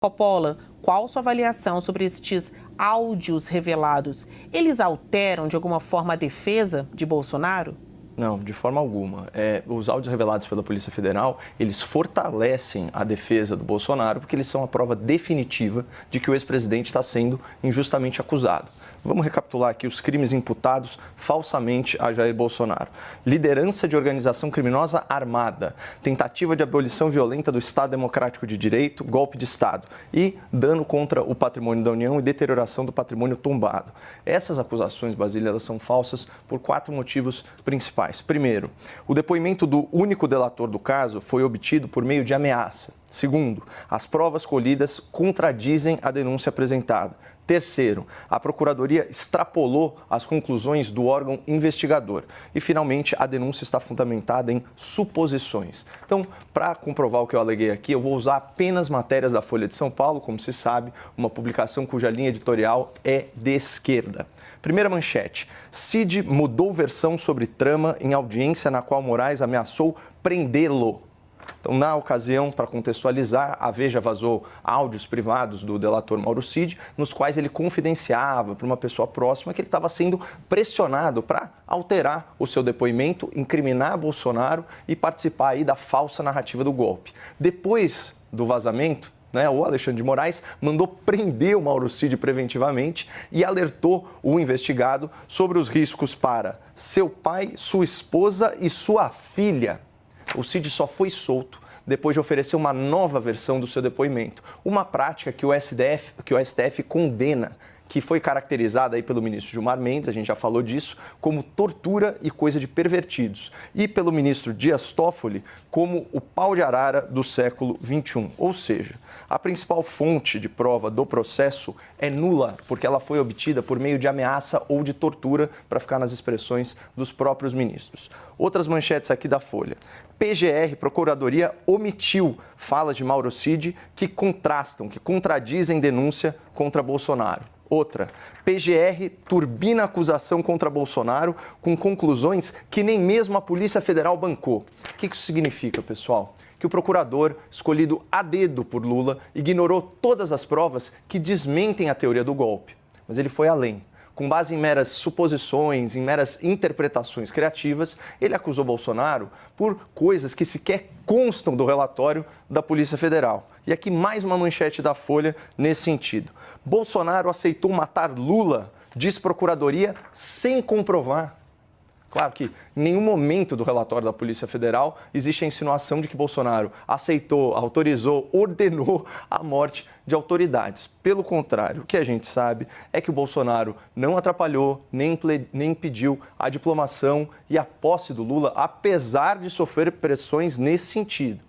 Coppola, qual sua avaliação sobre estes áudios revelados? Eles alteram de alguma forma a defesa de Bolsonaro? Não, de forma alguma. Os áudios revelados pela Polícia Federal, eles fortalecem a defesa do Bolsonaro porque eles são a prova definitiva de que o ex-presidente está sendo injustamente acusado. Vamos recapitular aqui os crimes imputados falsamente a Jair Bolsonaro. Liderança de organização criminosa armada, tentativa de abolição violenta do Estado Democrático de Direito, golpe de Estado e dano contra o patrimônio da União e deterioração do patrimônio tombado. Essas acusações, Basílio, elas são falsas por 4 motivos principais. Primeiro, o depoimento do único delator do caso foi obtido por meio de ameaça. Segundo, as provas colhidas contradizem a denúncia apresentada. Terceiro, a Procuradoria extrapolou as conclusões do órgão investigador. E, finalmente, a denúncia está fundamentada em suposições. Então, para comprovar o que eu aleguei aqui, eu vou usar apenas matérias da Folha de São Paulo, como se sabe, uma publicação cuja linha editorial é de esquerda. Primeira manchete, Cid mudou versão sobre trama em audiência na qual Moraes ameaçou prendê-lo. Então, na ocasião, para contextualizar, a Veja vazou áudios privados do delator Mauro Cid, nos quais ele confidenciava para uma pessoa próxima que ele estava sendo pressionado para alterar o seu depoimento, incriminar Bolsonaro e participar aí da falsa narrativa do golpe. Depois do vazamento, o Alexandre de Moraes mandou prender o Mauro Cid preventivamente e alertou o investigado sobre os riscos para seu pai, sua esposa e sua filha. O Cid só foi solto depois de oferecer uma nova versão do seu depoimento, uma prática que o STF condena, que foi caracterizada aí pelo ministro Gilmar Mendes, a gente já falou disso, como tortura e coisa de pervertidos, e pelo ministro Dias Toffoli como o pau de arara do século XXI. Ou seja, a principal fonte de prova do processo é nula, porque ela foi obtida por meio de ameaça ou de tortura, para ficar nas expressões dos próprios ministros. Outras manchetes aqui da Folha. PGR, Procuradoria, omitiu falas de Mauro Cid que contrastam, que contradizem denúncia contra Bolsonaro. Outra, PGR turbina a acusação contra Bolsonaro com conclusões que nem mesmo a Polícia Federal bancou. O que isso significa, pessoal? Que o procurador, escolhido a dedo por Lula, ignorou todas as provas que desmentem a teoria do golpe. Mas ele foi além. Com base em meras suposições, em meras interpretações criativas, ele acusou Bolsonaro por coisas que sequer constam do relatório da Polícia Federal. E aqui mais uma manchete da Folha nesse sentido. Bolsonaro aceitou matar Lula, diz Procuradoria, sem comprovar. Claro que em nenhum momento do relatório da Polícia Federal existe a insinuação de que Bolsonaro aceitou, autorizou, ordenou a morte de autoridades. Pelo contrário, o que a gente sabe é que o Bolsonaro não atrapalhou, nem impediu a diplomação e a posse do Lula, apesar de sofrer pressões nesse sentido.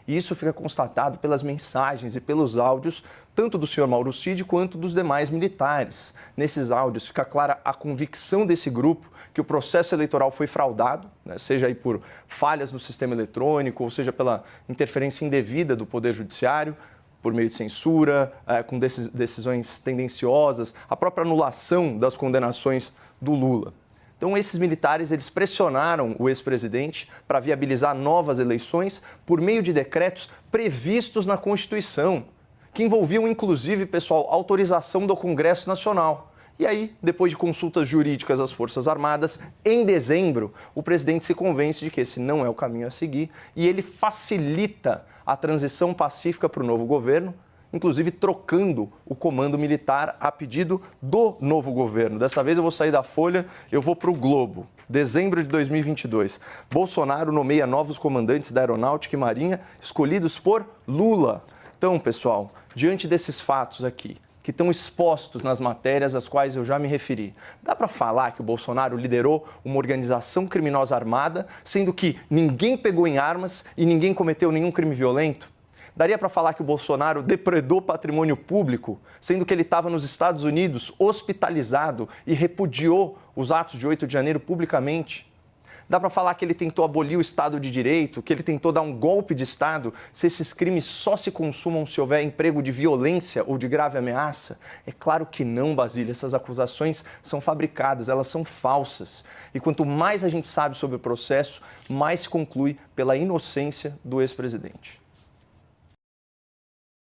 E isso fica constatado pelas mensagens e pelos áudios, tanto do senhor Mauro Cid quanto dos demais militares. Nesses áudios fica clara a convicção desse grupo que o processo eleitoral foi fraudado, seja aí por falhas no sistema eletrônico, ou seja pela interferência indevida do Poder Judiciário, por meio de censura, com decisões tendenciosas, a própria anulação das condenações do Lula. Então, esses militares, eles pressionaram o ex-presidente para viabilizar novas eleições por meio de decretos previstos na Constituição, que envolviam, inclusive, pessoal, autorização do Congresso Nacional. E aí, depois de consultas jurídicas às Forças Armadas, em dezembro, o presidente se convence de que esse não é o caminho a seguir e ele facilita a transição pacífica para o novo governo, inclusive trocando o comando militar a pedido do novo governo. Dessa vez eu vou sair da Folha, eu vou para o Globo. Dezembro de 2022. Bolsonaro nomeia novos comandantes da Aeronáutica e Marinha escolhidos por Lula. Então, pessoal, diante desses fatos aqui, que estão expostos nas matérias às quais eu já me referi, dá para falar que o Bolsonaro liderou uma organização criminosa armada, sendo que ninguém pegou em armas e ninguém cometeu nenhum crime violento? Daria para falar que o Bolsonaro depredou patrimônio público, sendo que ele estava nos Estados Unidos hospitalizado e repudiou os atos de 8 de janeiro publicamente? Dá para falar que ele tentou abolir o Estado de Direito, que ele tentou dar um golpe de Estado, se esses crimes só se consumam se houver emprego de violência ou de grave ameaça? É claro que não, Basílio. Essas acusações são fabricadas, elas são falsas. E quanto mais a gente sabe sobre o processo, mais se conclui pela inocência do ex-presidente.